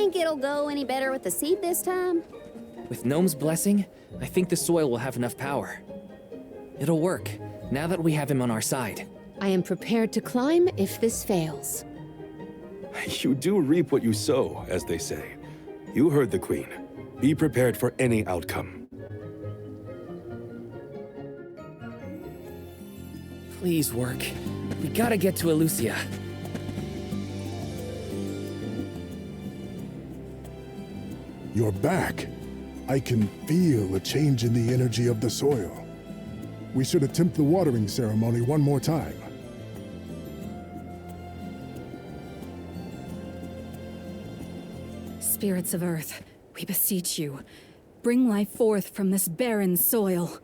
think it'll go any better with the seed this time? With Gnome's blessing, I think the soil will have enough power. It'll work, now that we have him on our side. I am prepared to climb if this fails. You do reap what you sow, as they say. You heard the Queen. Be prepared for any outcome. Please work. We gotta get to Elusia. You're back. I can feel a change in the energy of the soil. We should attempt the watering ceremony one more time. Spirits of Earth, we beseech you, bring life forth from this barren soil.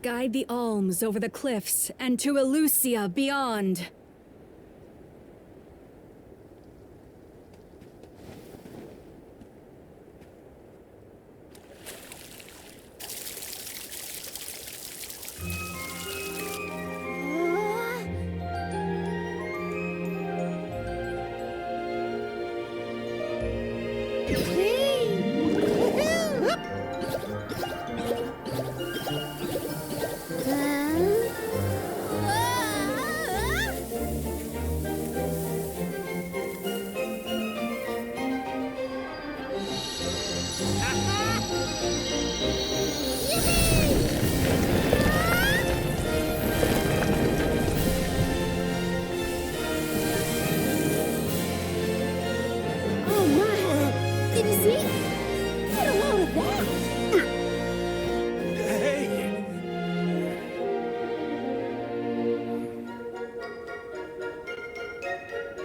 Guide the alms over the cliffs and to Elusia beyond.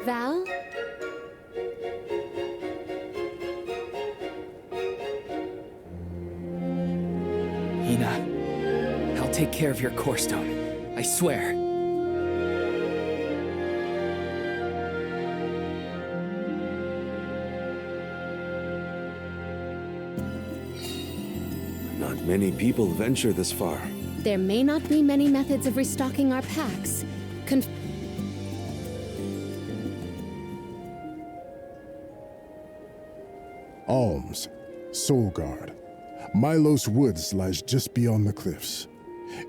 Val? Hina, I'll take care of your core stone. I swear. Not many people venture this far. There may not be many methods of restocking our packs. Alms, Soul Guard. Milos Woods lies just beyond the cliffs.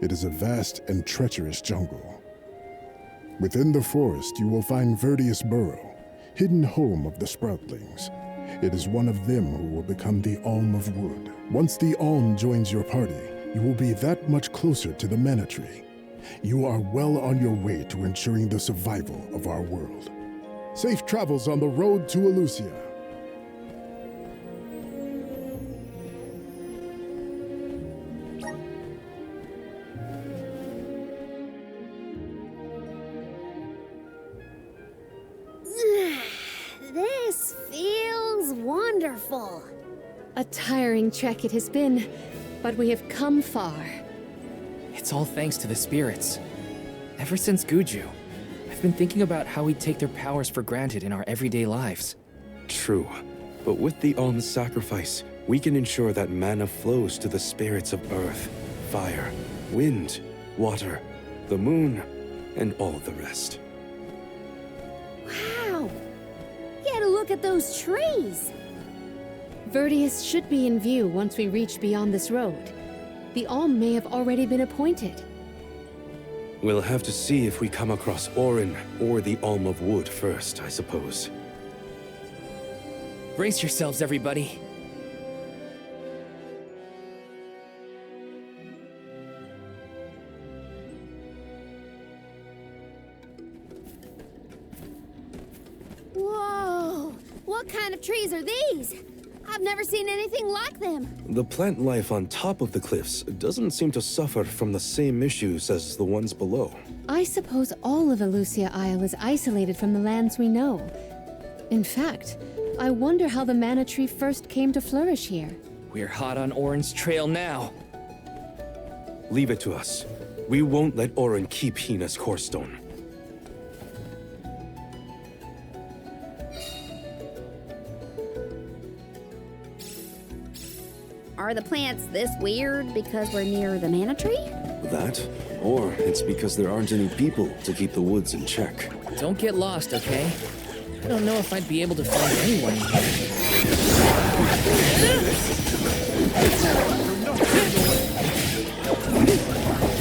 It is a vast and treacherous jungle. Within the forest, you will find Verdius Burrow, hidden home of the Sproutlings. It is one of them who will become the Alm of Wood. Once the Alm joins your party, you will be that much closer to the Mana Tree. You are well on your way to ensuring the survival of our world. Safe travels on the road to Elusia. This feels wonderful. A tiring trek it has been, but we have come far. It's all thanks to the spirits. Ever since Guju, I've been thinking about how we take their powers for granted in our everyday lives. True. But with the alms sacrifice, we can ensure that mana flows to the spirits of earth, fire, wind, water, the moon, and all the rest. Wow! Get a look at those trees! Verdius should be in view once we reach beyond this road. The Alm may have already been appointed. We'll have to see if we come across Orin or the Alm of Wood first, I suppose. Brace yourselves, everybody. Whoa! What kind of trees are these? I've never seen anything like them. The plant life on top of the cliffs doesn't seem to suffer from the same issues as the ones below. I suppose all of Elusia Isle is isolated from the lands we know. In fact, I wonder how the Mana Tree first came to flourish here. We're hot on Orin's trail now. Leave it to us. We won't let Orin keep Hina's core stone. Are the plants this weird because we're near the Mana Tree? That, or it's because there aren't any people to keep the woods in check. Don't get lost, okay? I don't know if I'd be able to find anyone in here.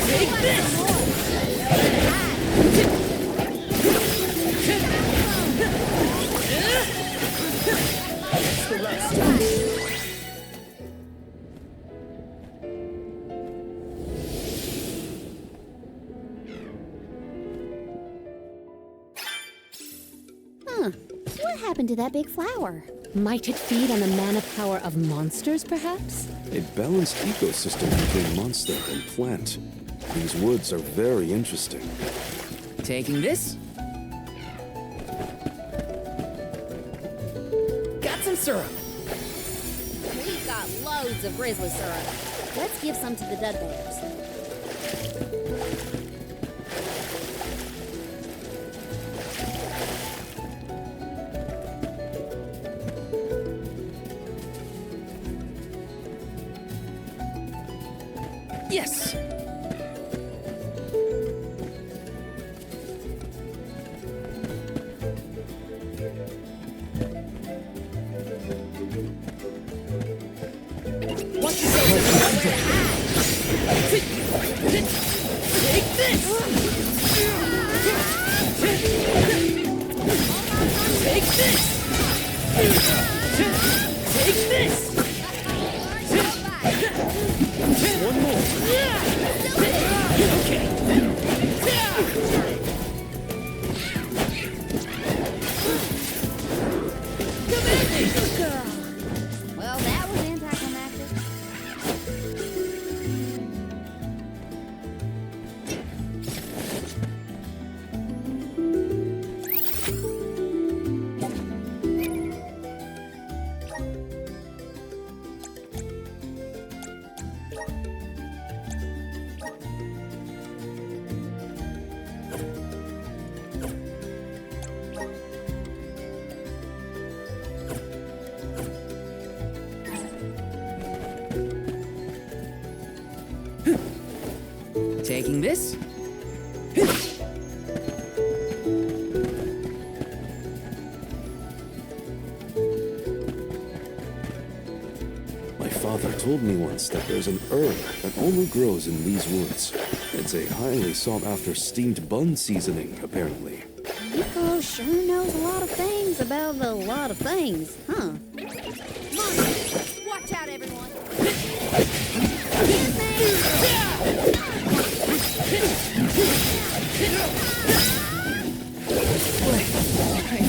Take this! Huh. What happened to that big flower? Might it feed on the mana power of monsters, perhaps? A balanced ecosystem between monster and plant. These woods are very interesting. Taking this? Got some syrup. We've got loads of grizzly syrup. Let's give some to the dud bears. Yes! Watch yourself! Take this! Take this! Take this! One more. Okay. Well, that was anticlimactic. Taking this? My father told me once that there's an herb that only grows in these woods. It's a highly sought-after steamed bun seasoning, apparently. Nico sure knows a lot of things about a lot of things, huh? Monsters! Watch out, everyone! I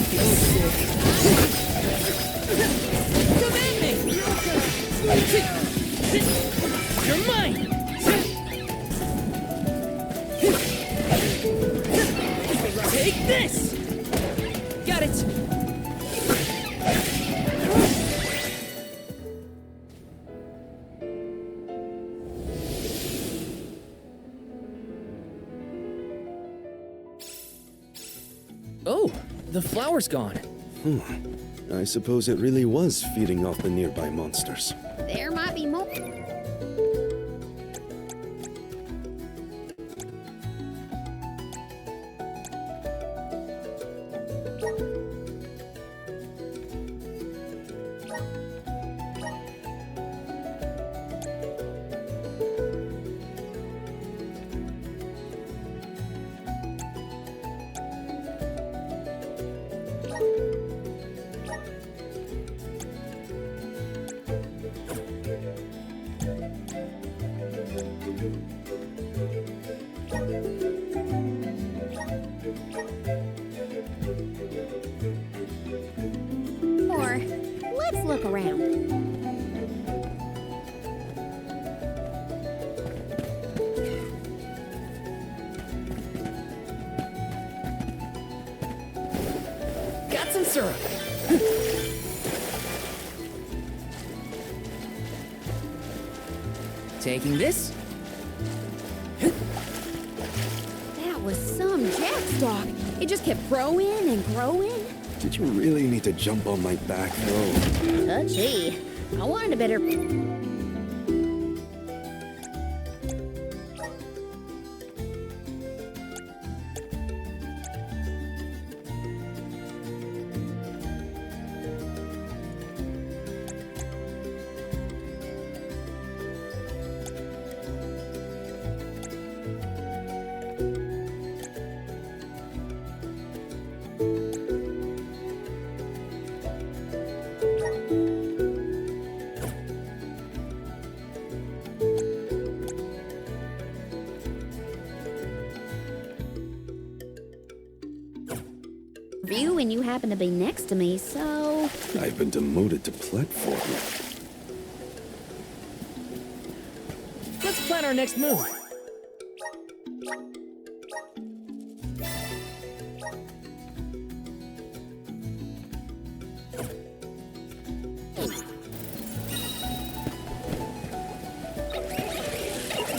feel sick. Come at me! You're mine! Take this! Got it! Oh, the flower's gone. I suppose it really was feeding off the nearby monsters. There might be more. Or let's look around. Got some syrup. Taking this? That was some jackstock. It just kept growing and growing. Did you really need to jump on my back, though? Touchy. I wanted a better... you when you happen to be next to me, so... I've been demoted to platform. Let's plan our next move.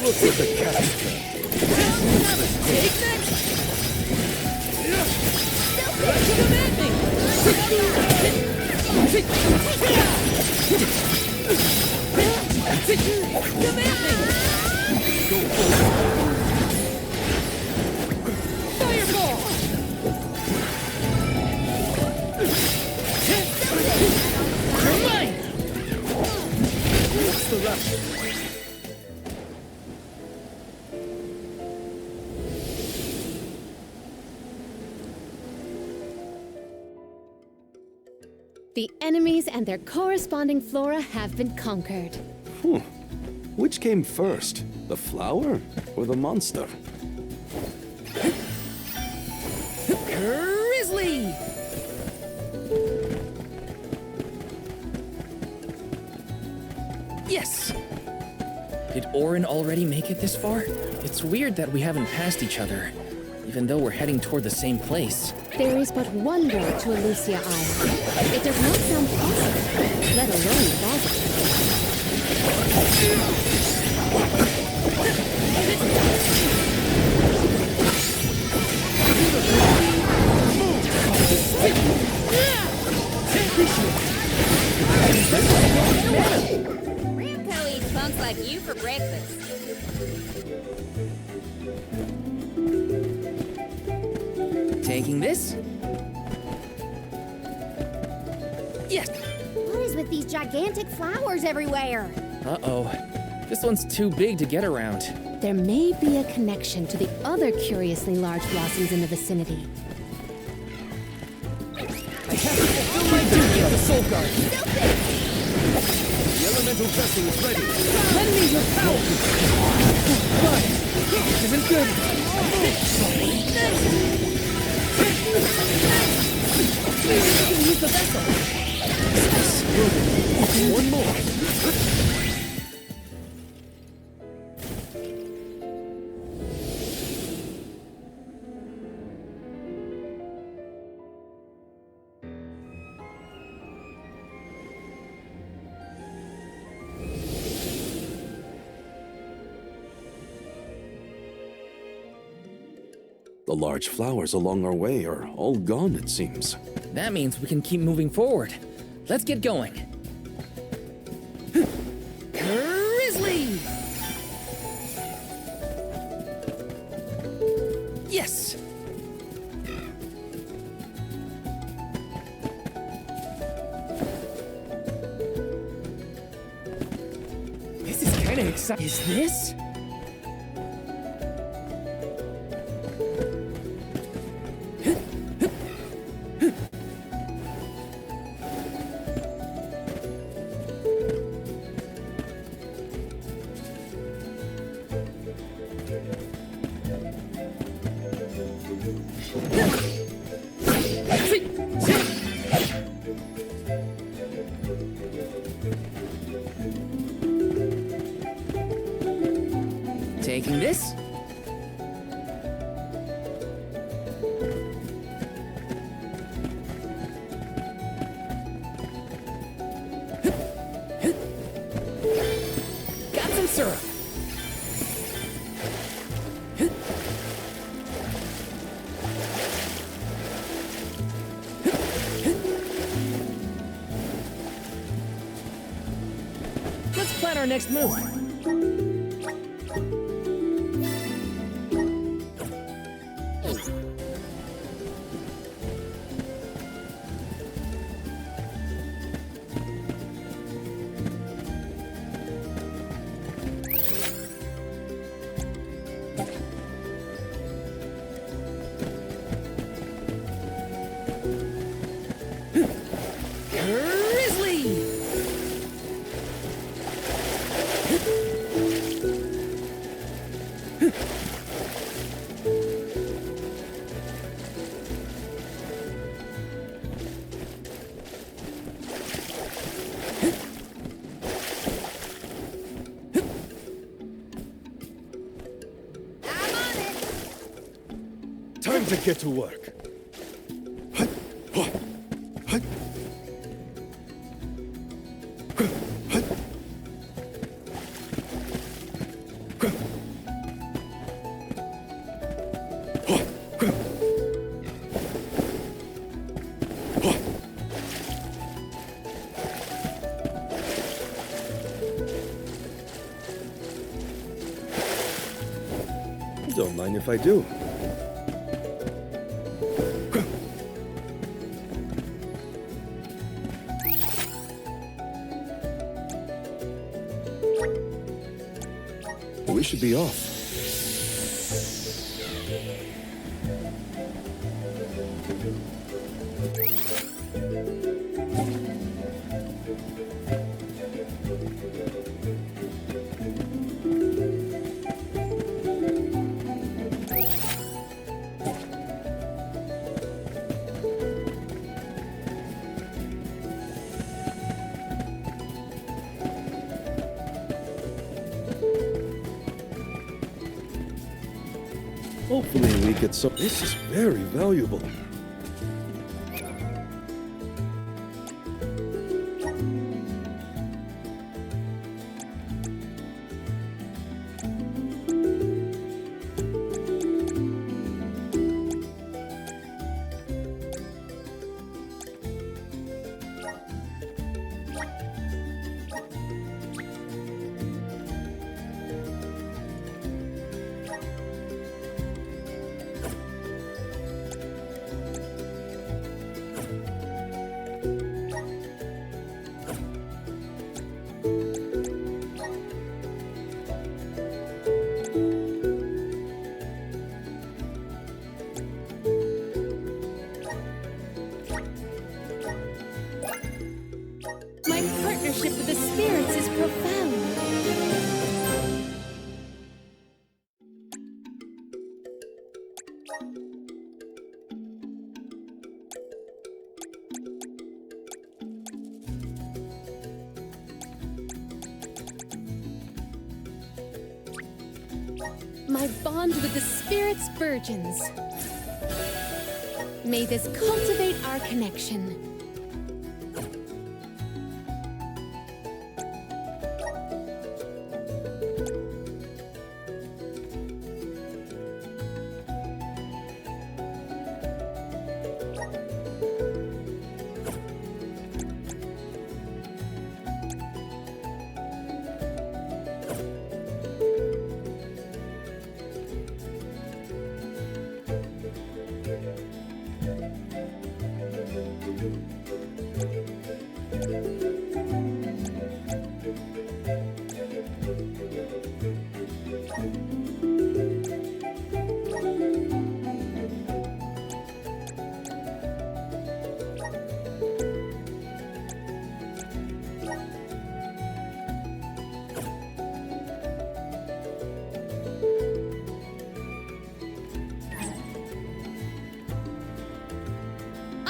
Look at the cat. The enemies and their corresponding flora have been conquered. Which came first, the flower or the monster? Grizzly! Yes! Did Orin already make it this far? It's weird that we haven't passed each other, even though we're heading toward the same place. There is but one road to Elusia Isle. It does not sound possible, let alone plausible. Ramco eats punks like you for breakfast. Taking this? Yes! What is with these gigantic flowers everywhere? Uh-oh. This one's too big to get around. There may be a connection to the other curiously large blossoms in the vicinity. I have to fulfill my duty as a soul guard. The elemental vessel is ready. Lend me your power! But this isn't good. You can use the vessel. One more. The large flowers along our way are all gone, it seems. That means we can keep moving forward. Let's get going. Grizzly! Yes! This is kinda exciting. Is this? Taking this? Got some syrup. Let's plan our next move. Grizzly! to get to work. Don't mind if I do. We should be off. Hopefully we get some. This is very valuable. My partnership with the spirits is profound. My bond with the spirits virgins. May this cultivate our connection.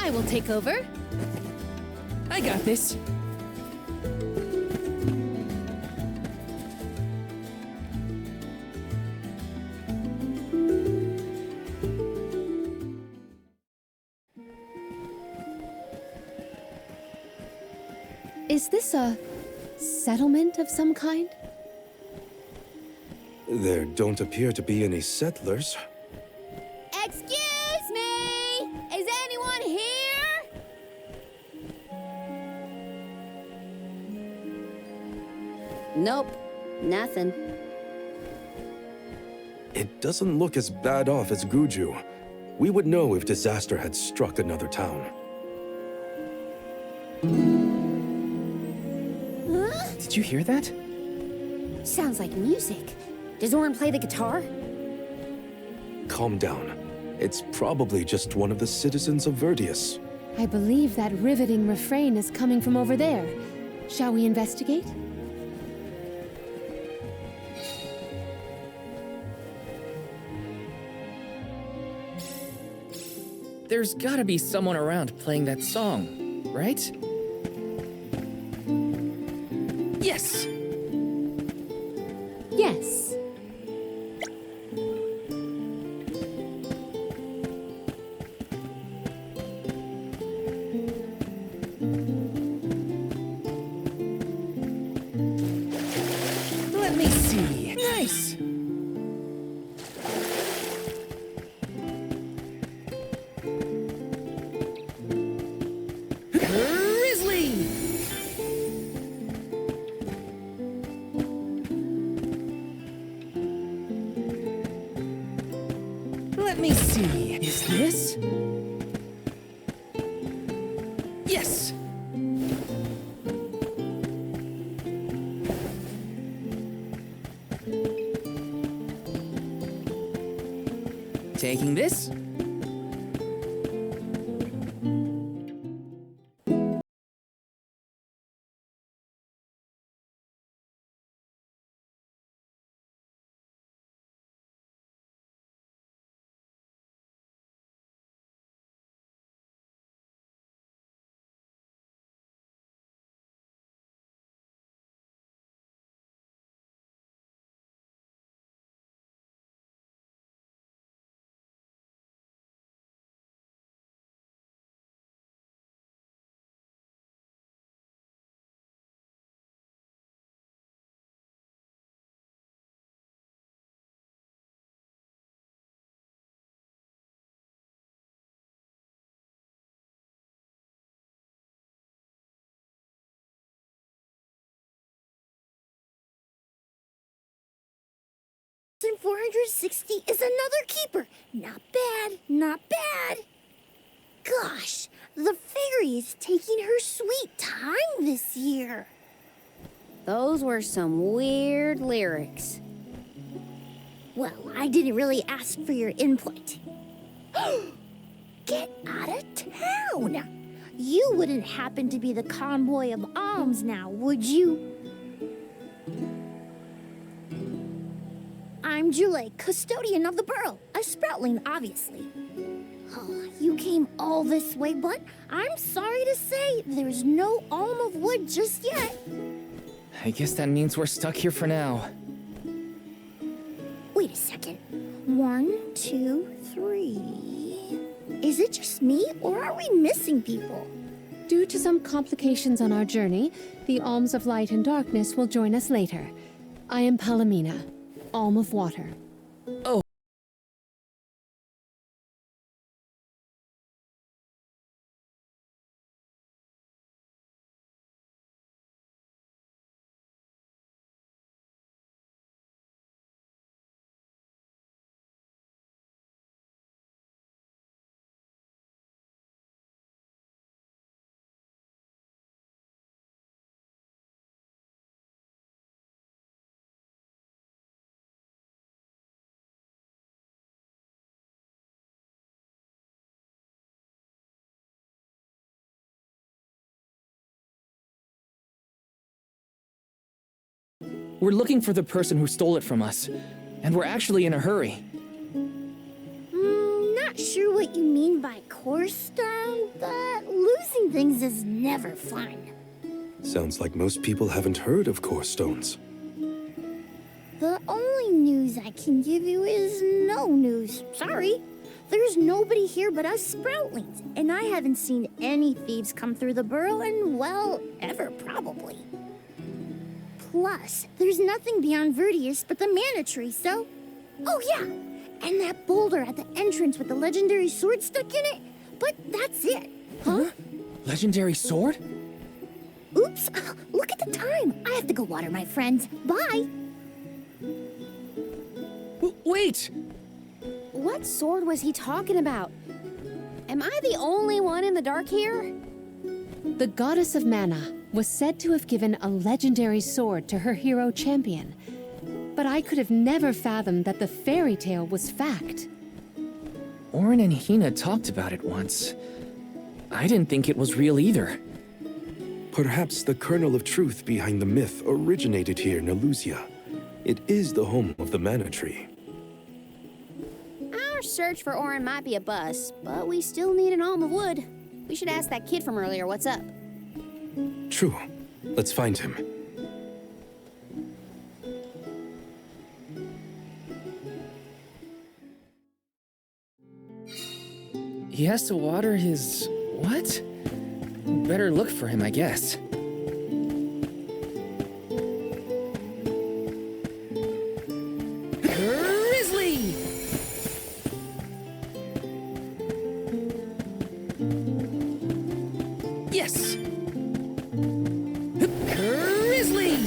I will take over. I got this. Is this a settlement of some kind? There don't appear to be any settlers. Excuse me! Is anyone here? Nope, nothing. It doesn't look as bad off as Guju. We would know if disaster had struck another town. Huh? Did you hear that? Sounds like music. Does Orin play the guitar? Calm down. It's probably just one of the citizens of Verdius. I believe that riveting refrain is coming from over there. Shall we investigate? There's gotta be someone around playing that song, right? Yes! Yes. Let me see. Is this? Yes! Taking this? And 460 is another keeper. Not bad, not bad. Gosh, the fairy is taking her sweet time this year. Those were some weird lyrics. Well, I didn't really ask for your input. Get out of town! You wouldn't happen to be the convoy of alms now, would you? I'm Jule, custodian of the burrow, a sproutling, obviously. Oh, you came all this way, but I'm sorry to say there's no alm of wood just yet. I guess that means we're stuck here for now. Wait a second. 1, 2, 3. Is it just me, or are we missing people? Due to some complications on our journey, the alms of light and darkness will join us later. I am Palomina, alm of water. Oh. We're looking for the person who stole it from us, and we're actually in a hurry. Not sure what you mean by course stone, but losing things is never fun. Sounds like most people haven't heard of core stones. The only news I can give you is no news. Sorry. There's nobody here but us sproutlings, and I haven't seen any thieves come through the burrow in, well, ever probably. Plus, there's nothing beyond Verdius but the mana tree, so... Oh yeah, and that boulder at the entrance with the legendary sword stuck in it, but that's it. Huh? Legendary sword? Oops, look at the time. I have to go water my friends. Bye. Wait! What sword was he talking about? Am I the only one in the dark here? The goddess of mana was said to have given a legendary sword to her hero champion. But I could have never fathomed that the fairy tale was fact. Orin and Hina talked about it once. I didn't think it was real either. Perhaps the kernel of truth behind the myth originated here in Elusia. It is the home of the mana tree. Our search for Orin might be a bust, but we still need an alm of wood. We should ask that kid from earlier what's up. True. Let's find him. He has to water his... what? Better look for him, I guess. Grizzly! Yes! Grizzly!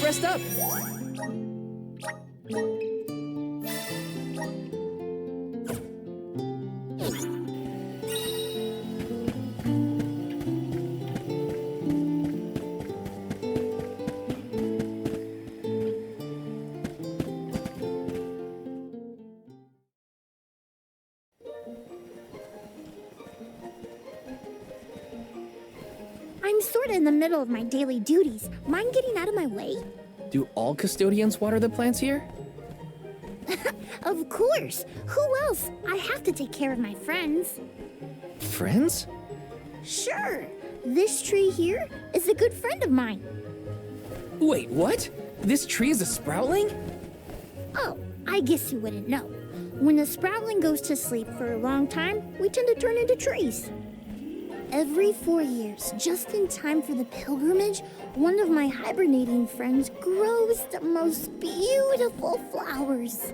rest up. I'm sort of in the middle of my daily duties. Mind getting out of my way? Do all custodians water the plants here? Of course. Who else? I have to take care of my friends. Friends? Sure. This tree here is a good friend of mine. Wait, what? This tree is a sproutling? Oh, I guess you wouldn't know. When a sproutling goes to sleep for a long time, we tend to turn into trees. Every 4 years, just in time for the pilgrimage, one of my hibernating friends grows the most beautiful flowers.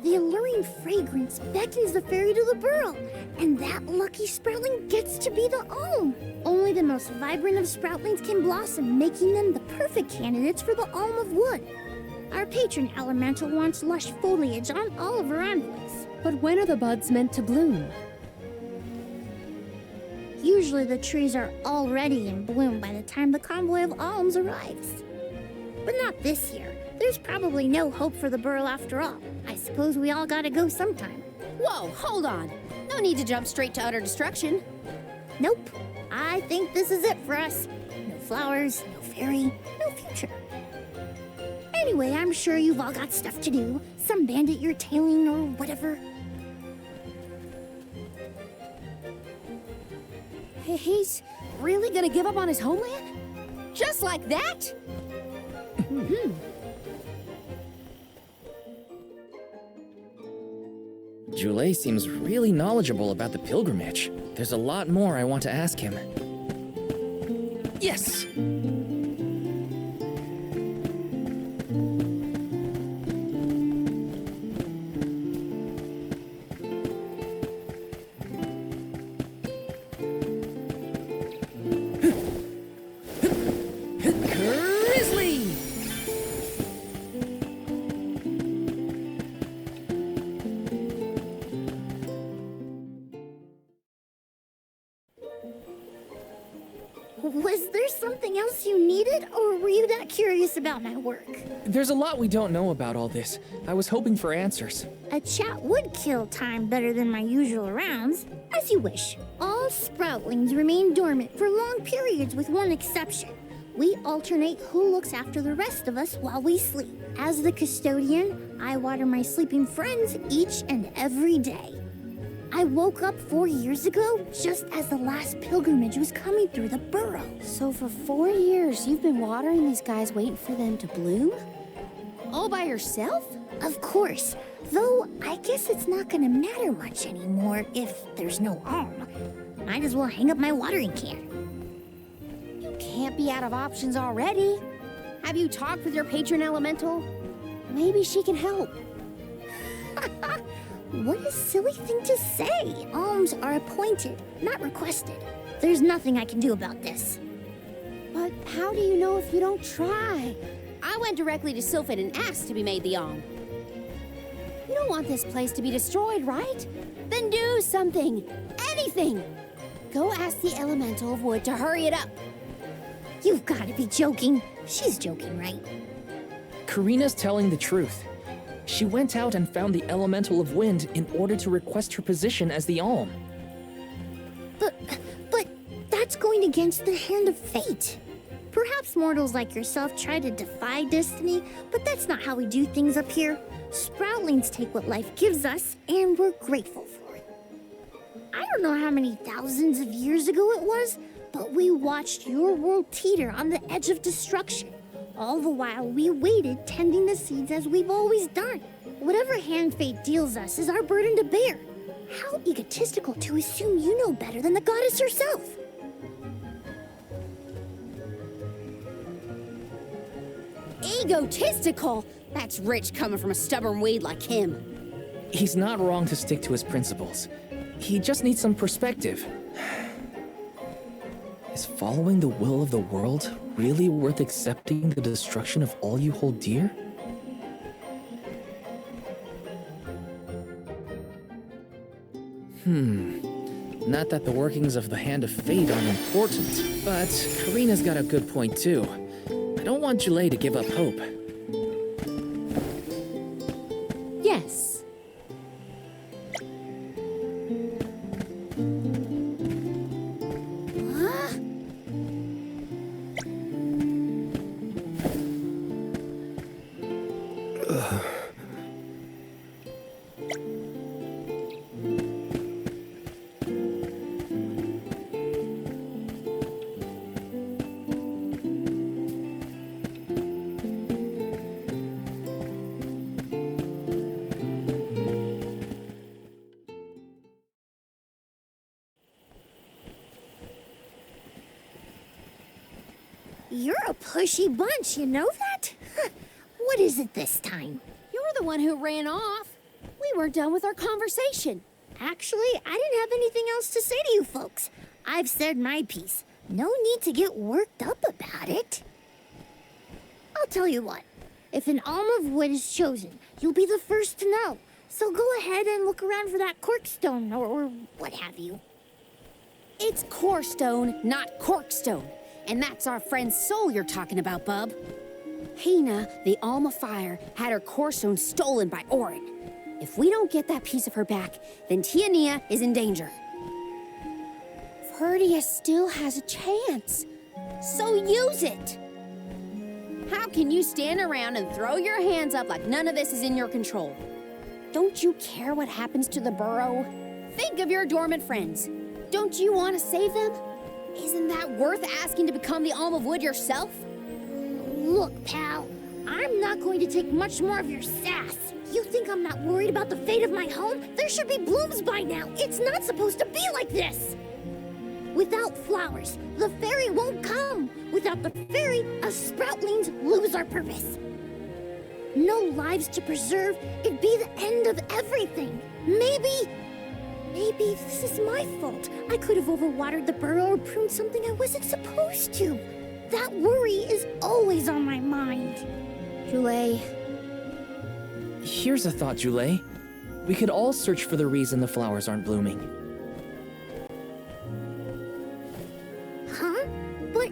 The alluring fragrance beckons the fairy to the burrow, and that lucky sproutling gets to be the alm. Only the most vibrant of sproutlings can blossom, making them the perfect candidates for the alm of wood. Our patron elemental wants lush foliage on all of her envoys. But when are the buds meant to bloom? Usually the trees are already in bloom by the time the convoy of alms arrives. But not this year. There's probably no hope for the burrow after all. I suppose we all gotta go sometime. Whoa, hold on. No need to jump straight to utter destruction. Nope. I think this is it for us. No flowers, no fairy, no future. Anyway, I'm sure you've all got stuff to do. Some bandit you're tailing or whatever. He's really gonna give up on his homeland? Just like that? Joulet seems really knowledgeable about the pilgrimage. There's a lot more I want to ask him. Yes! Grizzly! Was there something else you needed, or were you that curious about my work? There's a lot we don't know about all this. I was hoping for answers. A chat would kill time better than my usual rounds. As you wish. All sproutlings remain dormant for long periods with one exception. We alternate who looks after the rest of us while we sleep. As the custodian, I water my sleeping friends each and every day. I woke up 4 years ago, just as the last pilgrimage was coming through the burrow. So for 4 years, you've been watering these guys waiting for them to bloom? All by yourself? Of course, though I guess it's not gonna matter much anymore if there's no alm. Might as well hang up my watering can. You can't be out of options already. Have you talked with your patron elemental? Maybe she can help. What a silly thing to say. Alms are appointed, not requested. There's nothing I can do about this. But how do you know if you don't try? I went directly to Sylphid and asked to be made the alm. You don't want this place to be destroyed, right? Then do something. Anything. Go ask the elemental of wood to hurry it up. You've got to be joking. She's joking, right? Karina's telling the truth. She went out and found the elemental of wind in order to request her position as the alm. But that's going against the hand of fate. Perhaps mortals like yourself try to defy destiny, but that's not how we do things up here. Sproutlings take what life gives us, and we're grateful for it. I don't know how many thousands of years ago it was, but we watched your world teeter on the edge of destruction. All the while, we waited, tending the seeds as we've always done. Whatever hand fate deals us is our burden to bear. How egotistical to assume you know better than the goddess herself. Egotistical? That's rich coming from a stubborn weed like him. He's not wrong to stick to his principles. He just needs some perspective. Is following the will of the world really worth accepting the destruction of all you hold dear? Not that the workings of the Hand of Fate aren't important, but Karina's got a good point too. I don't want Julay to give up hope. Yes. Huh? You're a pushy bunch, you know that? What is it this time? You're the one who ran off. We weren't done with our conversation. Actually, I didn't have anything else to say to you folks. I've said my piece. No need to get worked up about it. I'll tell you what. If an alm of wood is chosen, you'll be the first to know. So go ahead and look around for that corkstone or what have you. It's corestone, not corkstone. And that's our friend's soul you're talking about, bub. Hina, the Alm of Fire, had her corestone stolen by Orin. If we don't get that piece of her back, then Tiania is in danger. Verdia still has a chance, so use it. How can you stand around and throw your hands up like none of this is in your control? Don't you care what happens to the burrow? Think of your dormant friends. Don't you want to save them? Isn't that worth asking to become the Alm of Wood yourself? Look, pal, I'm not going to take much more of your sass. You think I'm not worried about the fate of my home? There should be blooms by now. It's not supposed to be like this. Without flowers, the fairy won't come. Without the fairy, us sproutlings lose our purpose. No lives to preserve, it'd be the end of everything. Maybe this is my fault. I could have overwatered the burrow or pruned something I wasn't supposed to. That worry is always on my mind. Julay, Here's a thought, Julay. We could all search for the reason the flowers aren't blooming. Huh? But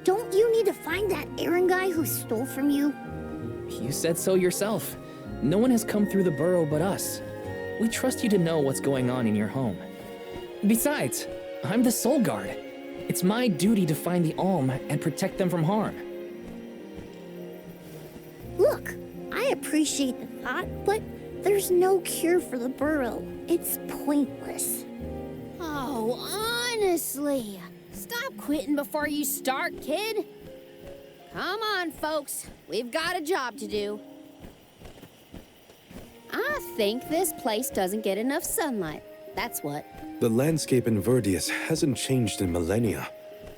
don't you need to find that errand guy who stole from you? You said so yourself. No one has come through the burrow but us. We trust you to know what's going on in your home. Besides, I'm the Soul Guard. It's my duty to find the Alm and protect them from harm. Look, I appreciate the thought, but there's no cure for the burrow. It's pointless. oh, honestly. Stop quitting before you start, kid. Come on, folks. We've got a job to do. I think this place doesn't get enough sunlight. That's what. The landscape in Verdius hasn't changed in millennia.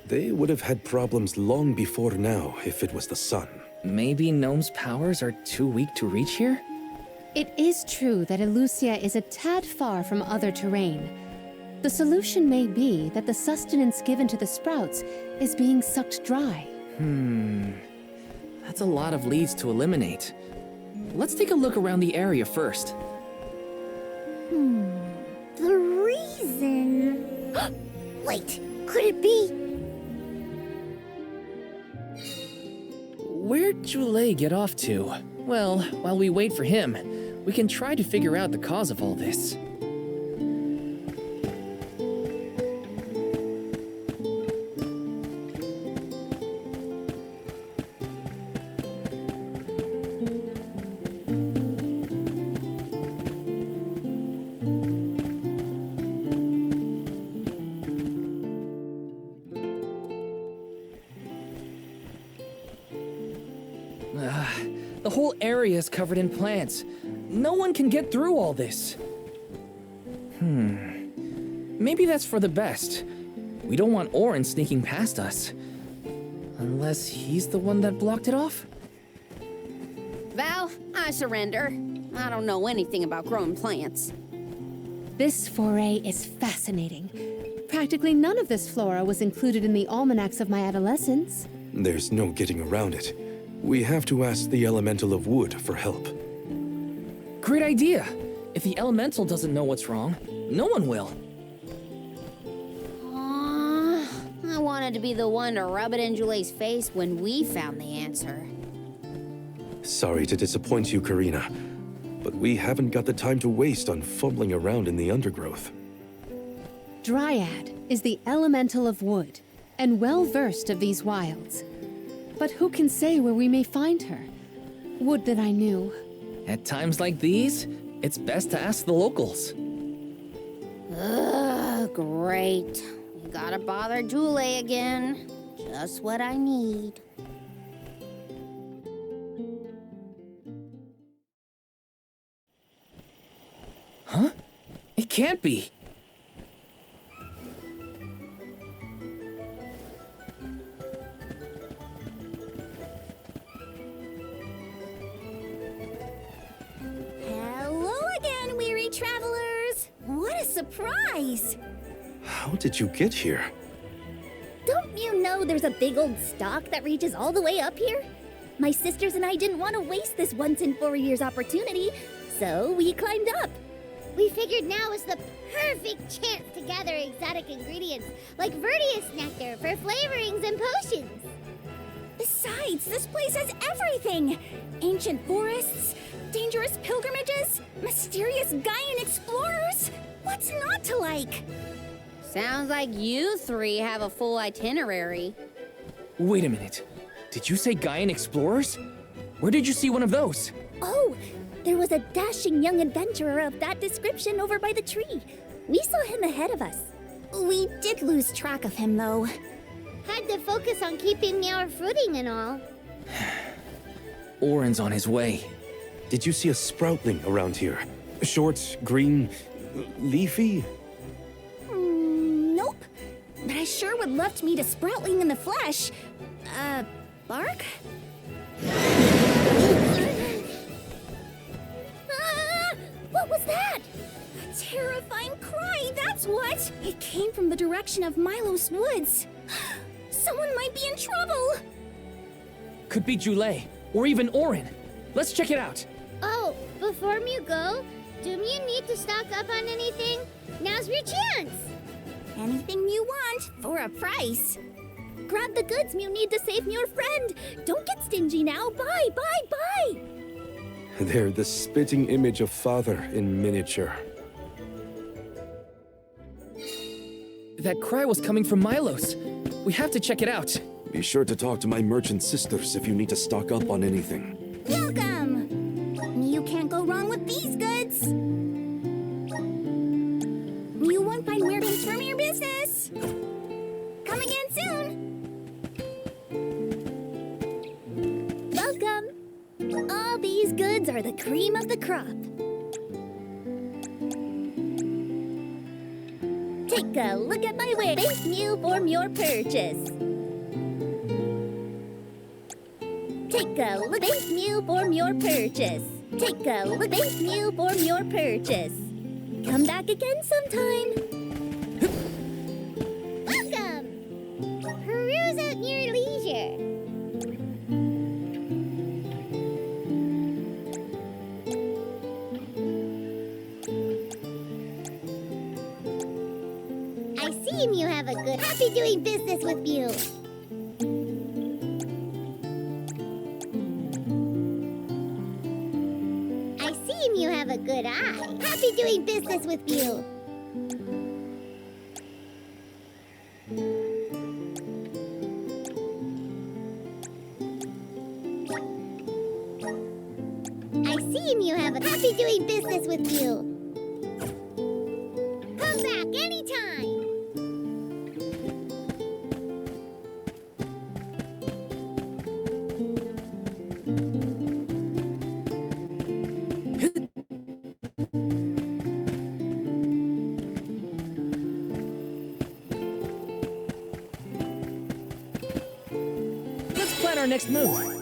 They would have had problems long before now if it was the sun. Maybe Gnome's powers are too weak to reach here? It is true that Elusia is a tad far from other terrain. The solution may be that the sustenance given to the sprouts is being sucked dry. That's a lot of leads to eliminate. Let's take a look around the area first. The reason... Wait, could it be... Where'd Julay get off to? Well, while we wait for him, we can try to figure out the cause of all this. The whole area is covered in plants. No one can get through all this. Maybe that's for the best. We don't want Orin sneaking past us. Unless he's the one that blocked it off? Val, I surrender. I don't know anything about growing plants. This foray is fascinating. Practically none of this flora was included in the almanacs of my adolescence. There's no getting around it. We have to ask the elemental of wood for help. Great idea! If the elemental doesn't know what's wrong, no one will. I wanted to be the one to rub it in Jule's face when we found the answer. Sorry to disappoint you, Karina, but we haven't got the time to waste on fumbling around in the undergrowth. Dryad is the elemental of wood, and well-versed of these wilds. But who can say where we may find her? Would that I knew. At times like these, it's best to ask the locals. Ugh, great. We gotta bother Jule again. Just what I need. Huh? It can't be. Hello again, weary travelers! What a surprise! How did you get here? Don't you know there's a big old stalk that reaches all the way up here? My sisters and I didn't want to waste this once in 4 years opportunity, so we climbed up. We figured now is the perfect chance to gather exotic ingredients like Verdius nectar for flavorings and potions. Besides, this place has everything! Ancient forests, dangerous pilgrimages, mysterious Gaian explorers! What's not to like? Sounds like you three have a full itinerary. Wait a minute. Did you say Gaian explorers? Where did you see one of those? Oh, there was a dashing young adventurer of that description over by the tree. We saw him ahead of us. We did lose track of him, though. Had to focus on keeping our footing and all. Orin's on his way. Did you see a sproutling around here? Short, green, leafy? Nope. But I sure would love to meet a sproutling in the flesh. Bark? What was that? A terrifying cry, that's what! It came from the direction of Milos Woods. Someone might be in trouble! Could be Jule, or even Orin. Let's check it out. Oh, before you go, do you need to stock up on anything? Now's your chance! Anything you want, for a price. Grab the goods you need to save your friend. Don't get stingy now. Buy, buy, buy! They're the spitting image of Father in miniature. That cry was coming from Milos. We have to check it out. Be sure to talk to my merchant sisters if you need to stock up on anything. Welcome! You can't go wrong with these goods. You won't find weird things from your business. Come again soon. Welcome. All these goods are the cream of the crop. Take a look at my wares. Thank you for your purchase. Take a look. Thank you for your purchase. Take a look. Thank you for your purchase. Come back again sometime. Welcome! Peruse at your leisure. I see you have a good happy doing business with you. I see you have a good eye. Happy doing business with you. I see you have a happy doing business with you. Come back anytime. Let's plan our next move.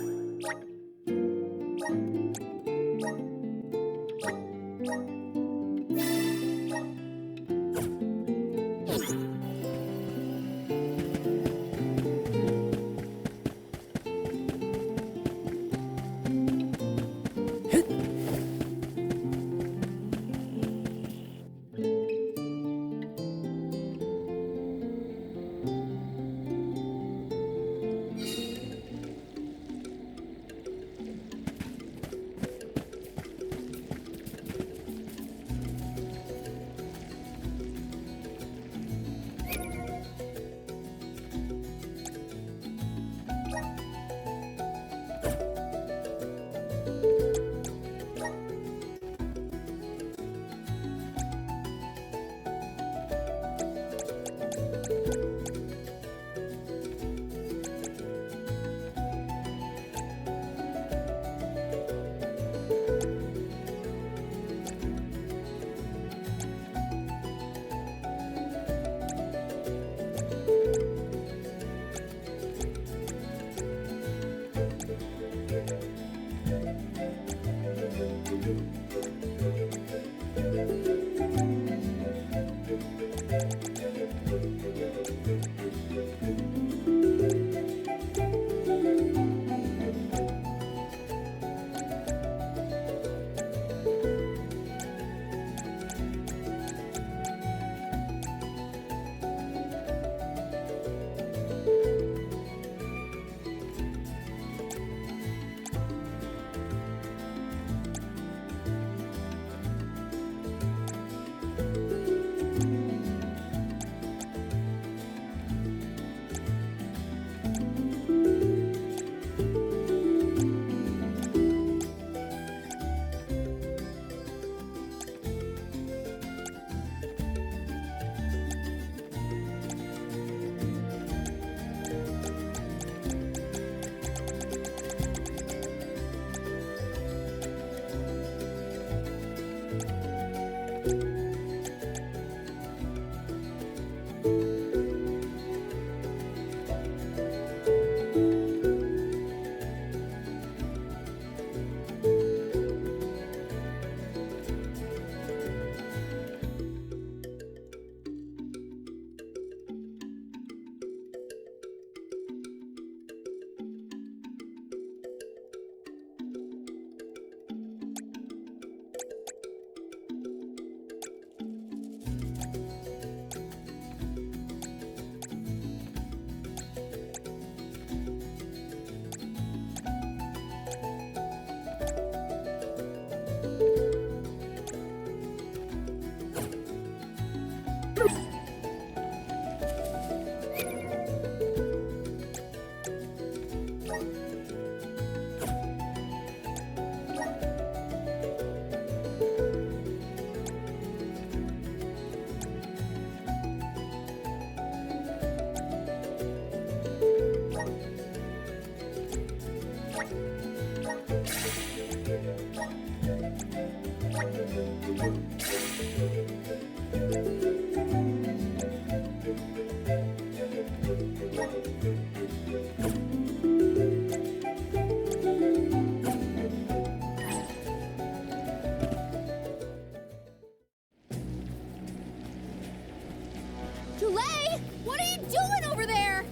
What are you doing over there?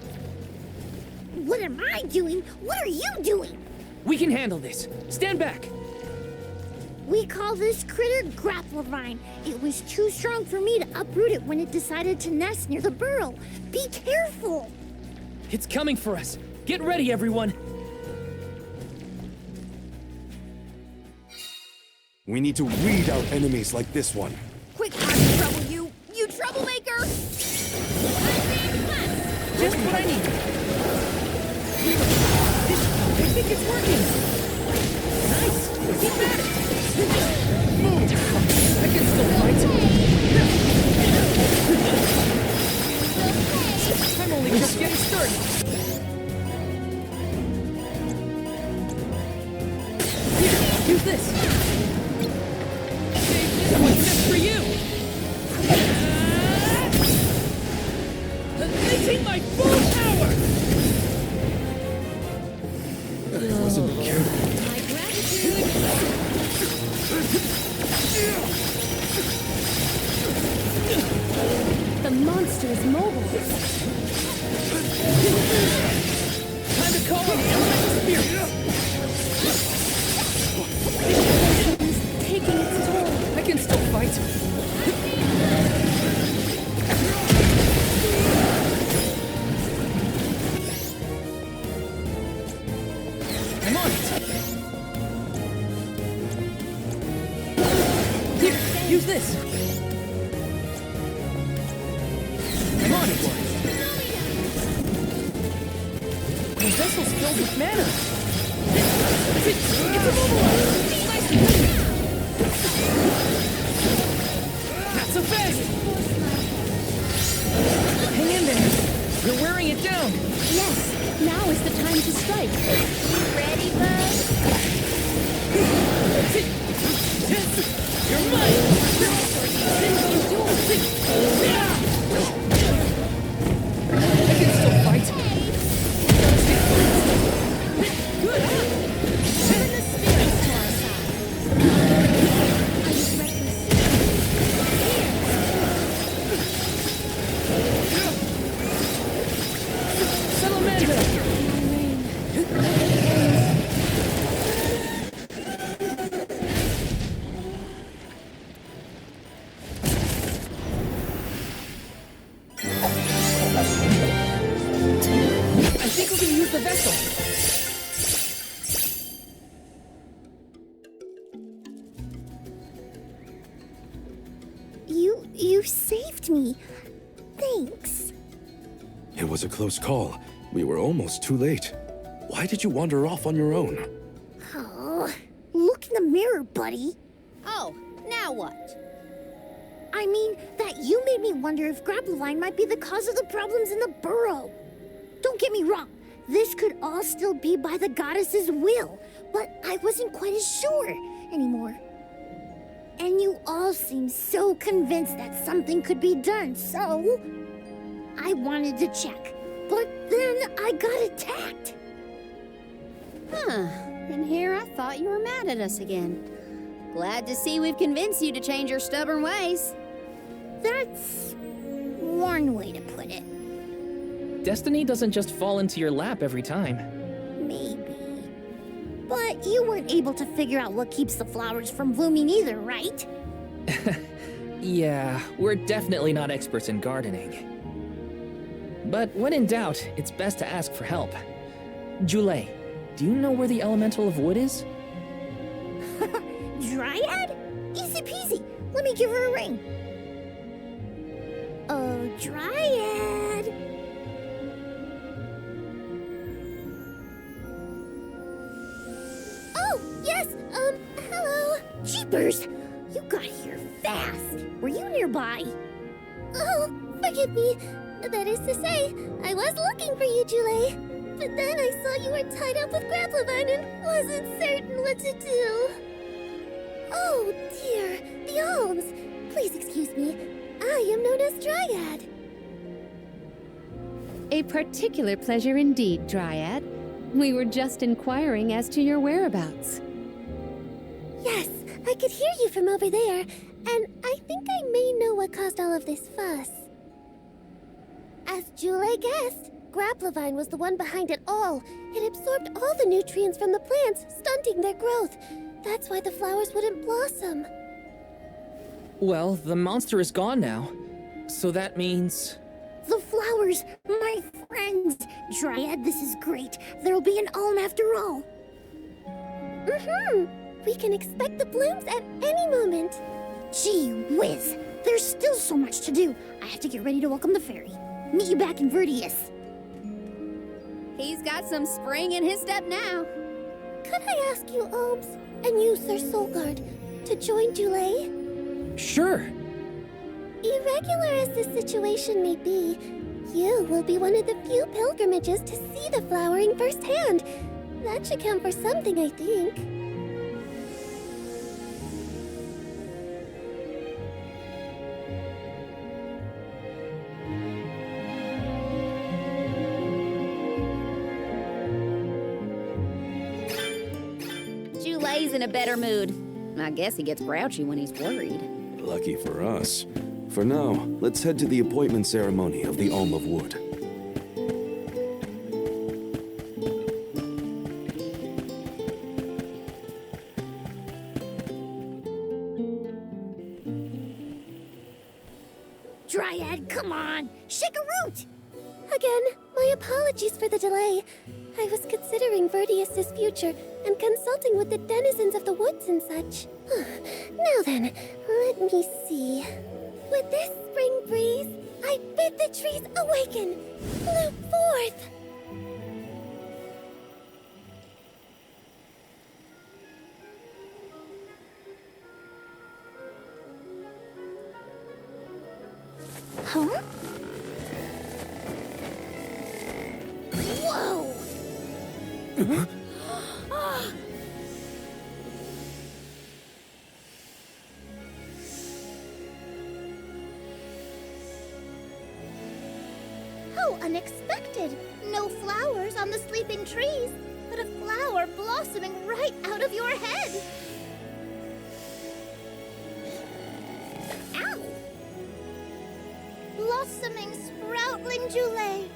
What am I doing? What are you doing? We can handle this. Stand back. We call this critter Grapplevine. It was too strong for me to uproot it when it decided to nest near the burrow. Be careful. It's coming for us. Get ready, everyone. We need to weed out enemies like this one. Quick, I'm trouble you troublemaker! Just what I need. I think it's working. Nice. Keep at it. Move. I can still fight. I'm only just getting started. Here, use this. Save this one just for you. Unleashing my full power. I wasn't careful. My gratitude! The monster is mobile. Time to call on the element spirits. It's taking its toll. I can still fight. I'm on it. Here, use this. I'm on it. The vessel's filled with mana. It's immobilized. Not so fast. Hang in there. You're wearing it down. Yes, now is the time to strike. Ready, bud? You're mine. I can still fight. Good. Turn the spirits to our side. You saved me. Thanks. It was a close call. We were almost too late. Why did you wander off on your own? Oh, look in the mirror, buddy. Oh, now what? I mean, that you made me wonder if Grappevine might be the cause of the problems in the burrow. Don't get me wrong, this could all still be by the goddess's will, but I wasn't quite as sure anymore. And you all seem so convinced that something could be done, so I wanted to check. But then I got attacked. Huh. And here I thought you were mad at us again. Glad to see we've convinced you to change your stubborn ways. That's one way to put it. Destiny doesn't just fall into your lap every time. Maybe. But you weren't able to figure out what keeps the flowers from blooming either, right? Yeah, we're definitely not experts in gardening. But when in doubt, it's best to ask for help. Jule, do you know where the elemental of wood is? Dryad? Easy peasy. Let me give her a ring. Oh, Dryad. Oh, yes, hello. Jeepers, you got here fast. Were you nearby? Oh, forgive me. That is to say, I was looking for you, Jule. But then I saw you were tied up with Grappevine and wasn't certain what to do. Oh, dear. The Alms. Please excuse me. I am known as Dryad. A particular pleasure indeed, Dryad. We were just inquiring as to your whereabouts. Yes, I could hear you from over there, and I think I may know what caused all of this fuss. As Jule guessed, Grappevine was the one behind it all. It absorbed all the nutrients from the plants, stunting their growth. That's why the flowers wouldn't blossom. Well, the monster is gone now. So that means... The flowers, my friends. Dryad, this is great. There'll be an alm after all. We can expect the blooms at any moment. Gee whiz. There's still so much to do. I have to get ready to welcome the fairy. Meet you back in Verdius. He's got some spring in his step now. Could I ask you, Alms, and you, Sir Soulguard, to join Jule? Sure. Irregular as the situation may be, you will be one of the few pilgrimages to see the flowering firsthand. That should count for something, I think. Jule's in a better mood. I guess he gets grouchy when he's worried. Lucky for us. For now, let's head to the appointment ceremony of the Alm of Wood. Dryad, come on. Shake a root. Again, my apologies for the delay. I was considering Verdius's future and consulting with the denizens of the woods and such. Now then, let me see. With this spring breeze, I bid the trees awaken, bloom forth. Huh? Whoa! How unexpected! No flowers on the sleeping trees, but a flower blossoming right out of your head. Ow! Blossoming sproutling Jule.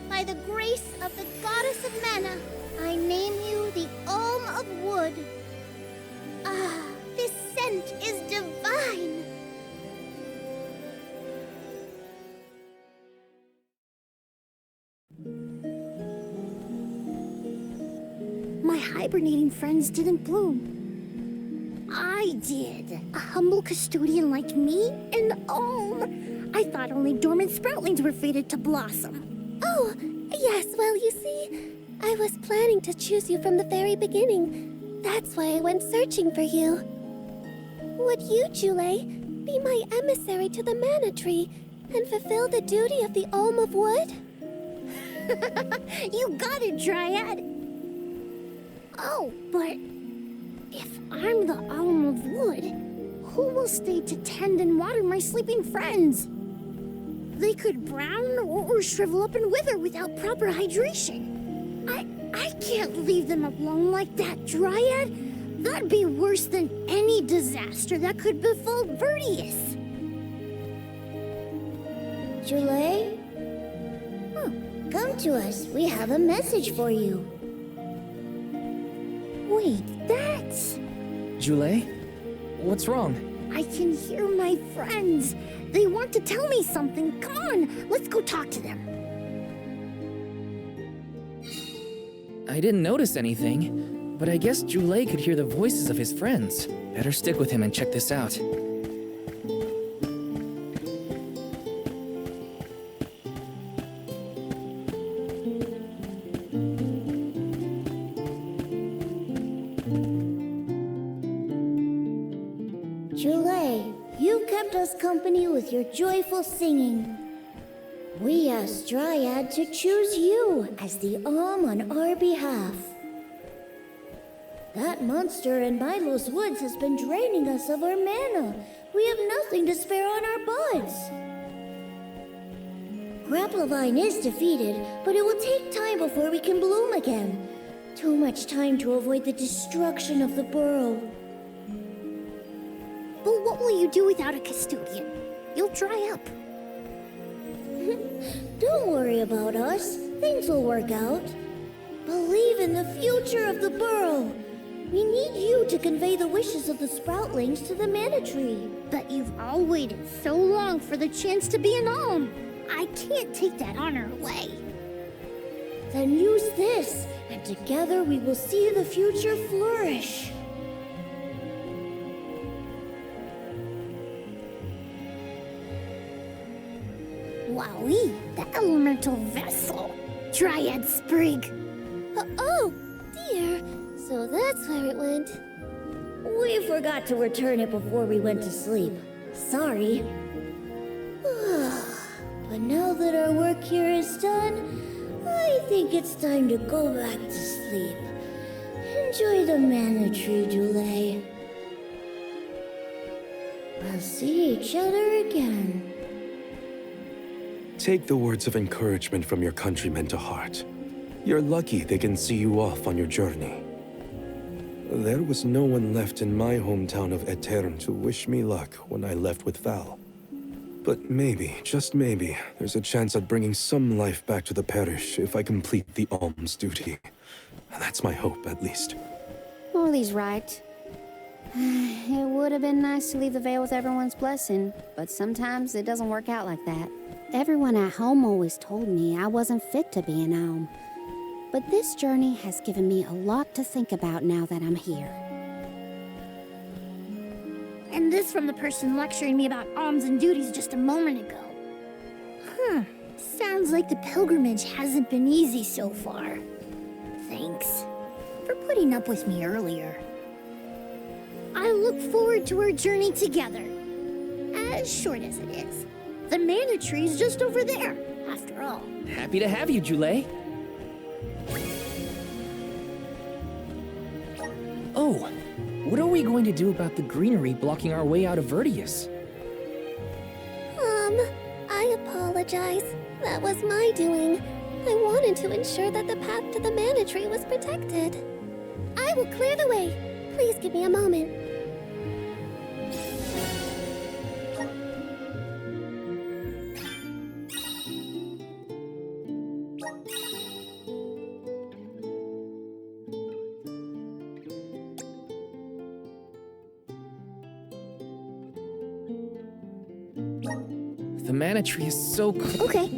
By the grace of the goddess of mana, I name you the Alm of Wood. Ah, this scent is divine. My hibernating friends didn't bloom. I did. A humble custodian like me? An Alm. I thought only dormant sproutlings were fated to blossom. Oh, yes, well, you see, I was planning to choose you from the very beginning. That's why I went searching for you. Would you, Jule, be my emissary to the Mana Tree and fulfill the duty of the Alm of Wood? You got it, Dryad. Oh, but if I'm the Alm of Wood, who will stay to tend and water my sleeping friends? They could brown or shrivel up and wither without proper hydration. I can't leave them alone like that, Dryad. That'd be worse than any disaster that could befall Vertius. Jule? Come to us. We have a message for you. Wait, that's... Jule? What's wrong? I can hear my friends. They want to tell me something. Come on, let's go talk to them. I didn't notice anything, but I guess Jule could hear the voices of his friends. Better stick with him and check this out. Jule, you kept us company with your joyful singing. We asked Dryad to choose you as the Alm on our behalf. That monster in Milo's woods has been draining us of our mana. We have nothing to spare on our buds. Grapplevine is defeated, but it will take time before we can bloom again. Too much time to avoid the destruction of the burrow. But what will you do without a custodian? You'll dry up. Don't worry about us. Things will work out. Believe in the future of the burrow. We need you to convey the wishes of the sproutlings to the Mana Tree. But you've all waited so long for the chance to be an Alm. I can't take that honor away. Then use this, and together we will see the future flourish. Wowee, the elemental vessel. Dryad Sprig. Oh, dear. So that's where it went. We forgot to return it before we went to sleep. Sorry. But now that our work here is done, I think it's time to go back to sleep. Enjoy the Mana Tree, Jule. We'll see each other again. Take the words of encouragement from your countrymen to heart. You're lucky they can see you off on your journey. There was no one left in my hometown of Etern to wish me luck when I left with Val. But maybe, just maybe, there's a chance at bringing some life back to the parish if I complete the alms duty. That's my hope, at least. Morley's right. It would have been nice to leave the veil with everyone's blessing, but sometimes it doesn't work out like that. Everyone at home always told me I wasn't fit to be an Alm. But this journey has given me a lot to think about now that I'm here. And this from the person lecturing me about alms and duties just a moment ago. Sounds like the pilgrimage hasn't been easy so far. Thanks for putting up with me earlier. I look forward to our journey together. As short as it is. The Mana Tree's just over there, after all. Happy to have you, Jule. Oh, what are we going to do about the greenery blocking our way out of Vertius? I apologize. That was my doing. I wanted to ensure that the path to the Mana Tree was protected. I will clear the way. Please give me a moment. The Mana Tree is so Okay.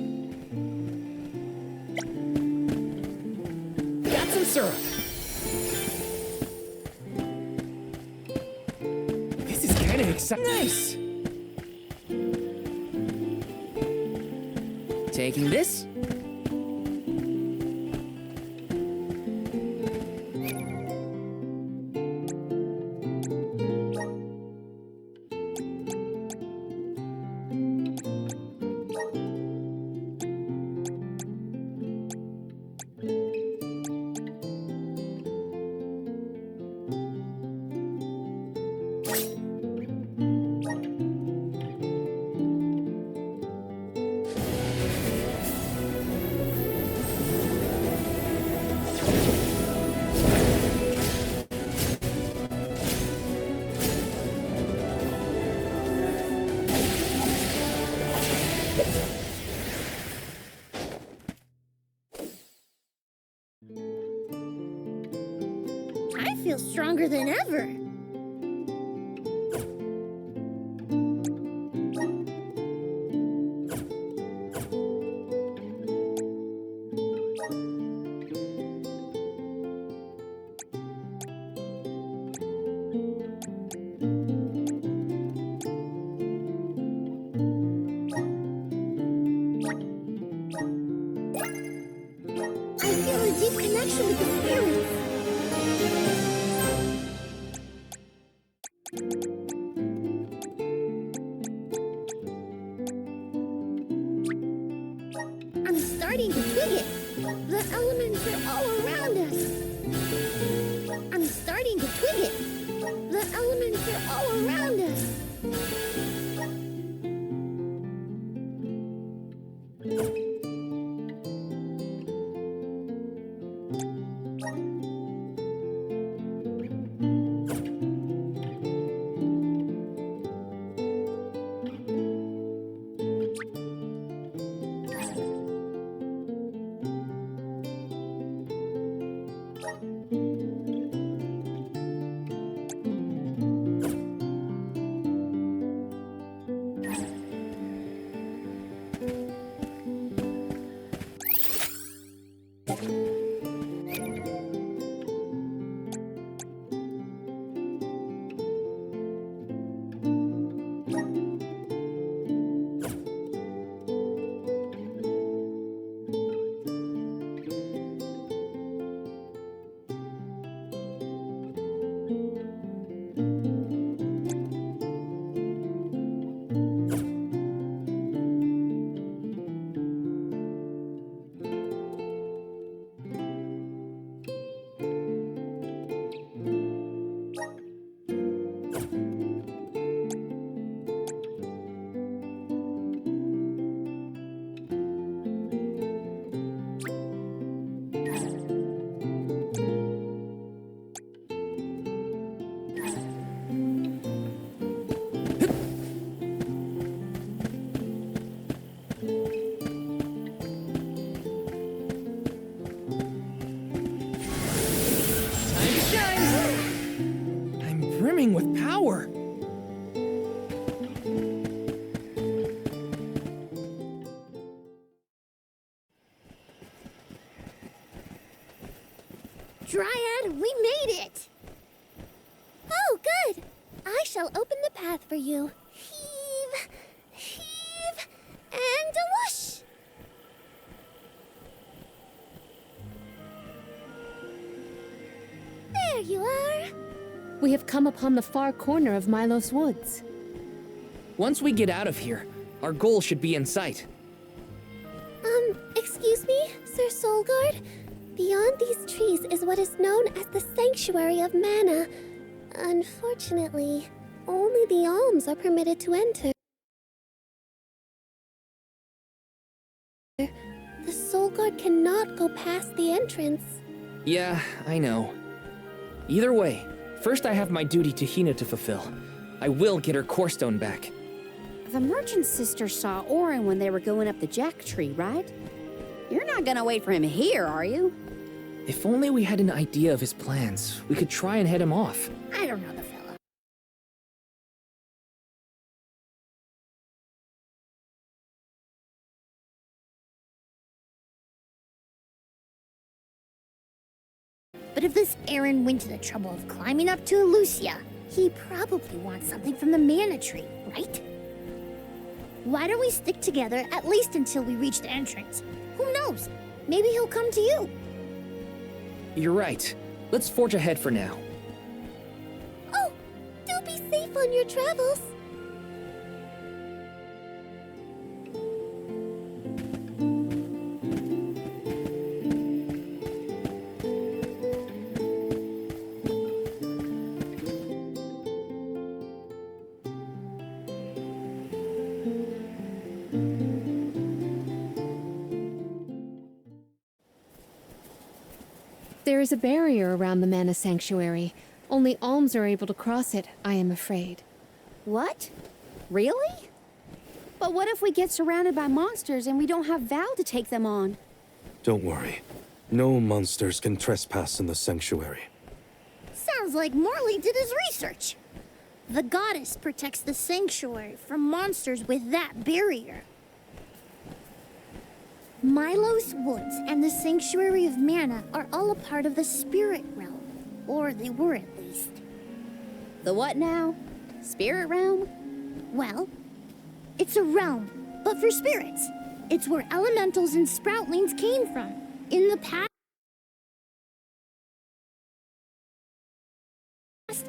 Got some syrup! Nice! Taking this? I feel stronger than ever. I feel a deep connection with the spirits. I'm starting to twig it. The elements are all around us. I'm starting to twig it. The elements are all around us. Brimming with power. Dryad, we made it! Oh, good. I shall open the path for you. Heave, heave, and a whoosh. There you are. We have come upon the far corner of Milos Woods. Once we get out of here, our goal should be in sight. Excuse me, Sir Soulguard? Beyond these trees is what is known as the Sanctuary of Mana. Unfortunately, only the alms are permitted to enter. The Soulguard cannot go past the entrance. Yeah, I know. Either way, first I have my duty to Hina to fulfill. I will get her core stone back. The merchant sister saw Orin when they were going up the jack tree, right? You're not gonna wait for him here, are you? If only we had an idea of his plans, we could try and head him off. I don't know the fella. But if this errand went to the trouble of climbing up to Lucia, He probably wants something from the mana tree, right? Why don't we stick together at least until we reach the entrance? Who knows? Maybe he'll come to you. You're right. Let's forge ahead for now. Oh, do be safe on your travels. There is a barrier around the Mana Sanctuary. Only alms are able to cross it, I am afraid. What? Really? But what if we get surrounded by monsters and we don't have Val to take them on? Don't worry. No monsters can trespass in the sanctuary. Sounds like Morley did his research. The goddess protects the sanctuary from monsters with that barrier. Milos Woods and the Sanctuary of Mana are all a part of the spirit realm. Or they were at least. The what now? Spirit realm? Well, it's a realm, but for spirits. It's where elementals and sproutlings came from. In the past,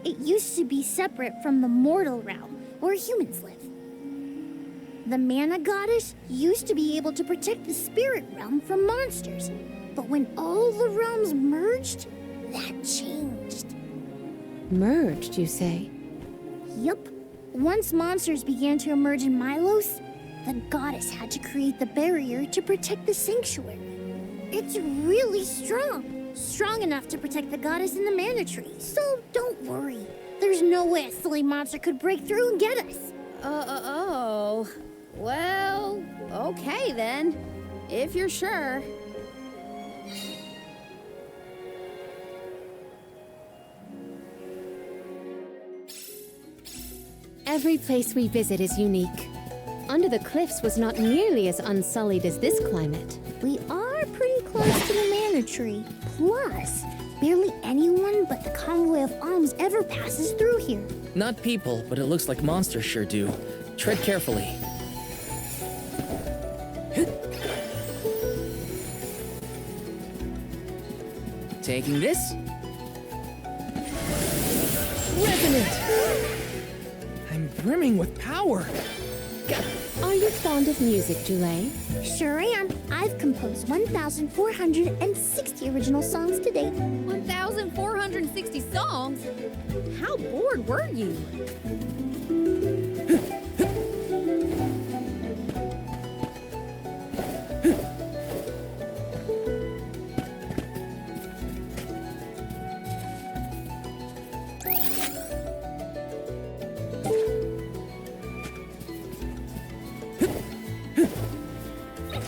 it used to be separate from the mortal realm, where humans live. The Mana Goddess used to be able to protect the spirit realm from monsters, but when all the realms merged, that changed. Merged, you say? Yup. Once monsters began to emerge in Milos, the goddess had to create the barrier to protect the sanctuary. It's really strong. Strong enough to protect the goddess in the mana tree. So don't worry. There's no way a silly monster could break through and get us. Oh. Well, okay then. If you're sure. Every place we visit is unique. Under the cliffs was not nearly as unsullied as this climate. We are pretty close to the mana tree. Plus, barely anyone but the convoy of alms ever passes through here. Not people, but it looks like monsters sure do. Tread carefully. Taking this. Resonant! I'm brimming with power. Are you fond of music, Jule? Sure am. I've composed 1,460 original songs to date. 1,460 songs? How bored were you?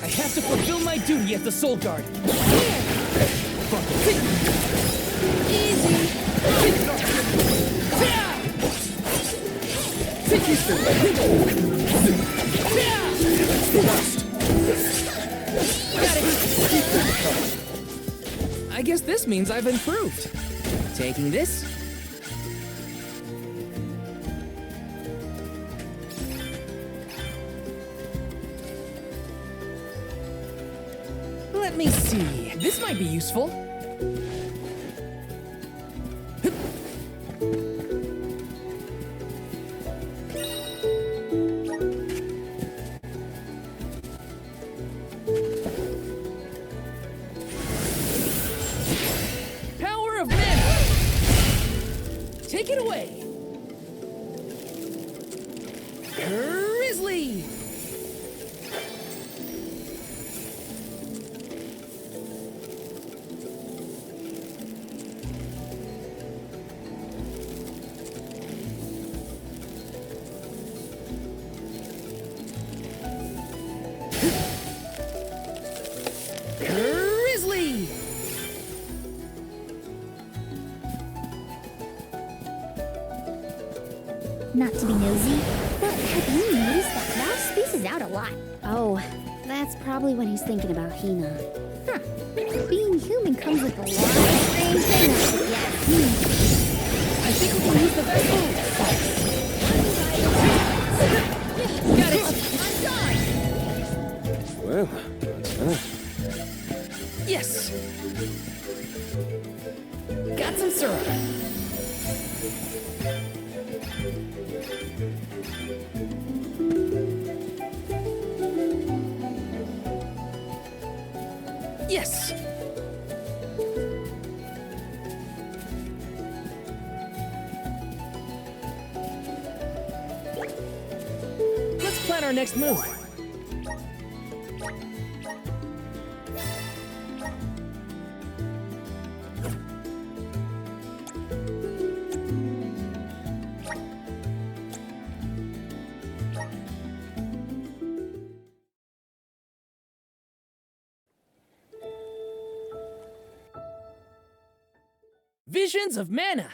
I have to fulfill my duty as the Soul Guard. Easy. I guess this means I've improved. Taking this. Let me see. This might be useful. Power of mana! Take it away! Grizzly! Grizzly! Not to be nosy, but have you noticed that Val spaces out a lot? Oh, that's probably when he's thinking about Hina. Huh. Being human comes with a lot of strange things. Yeah. I think we can use the vessel. Got it. I'm done. Well, that's that. Yes. Got some syrup. Yes. Let's plan our next move. Visions of Mana.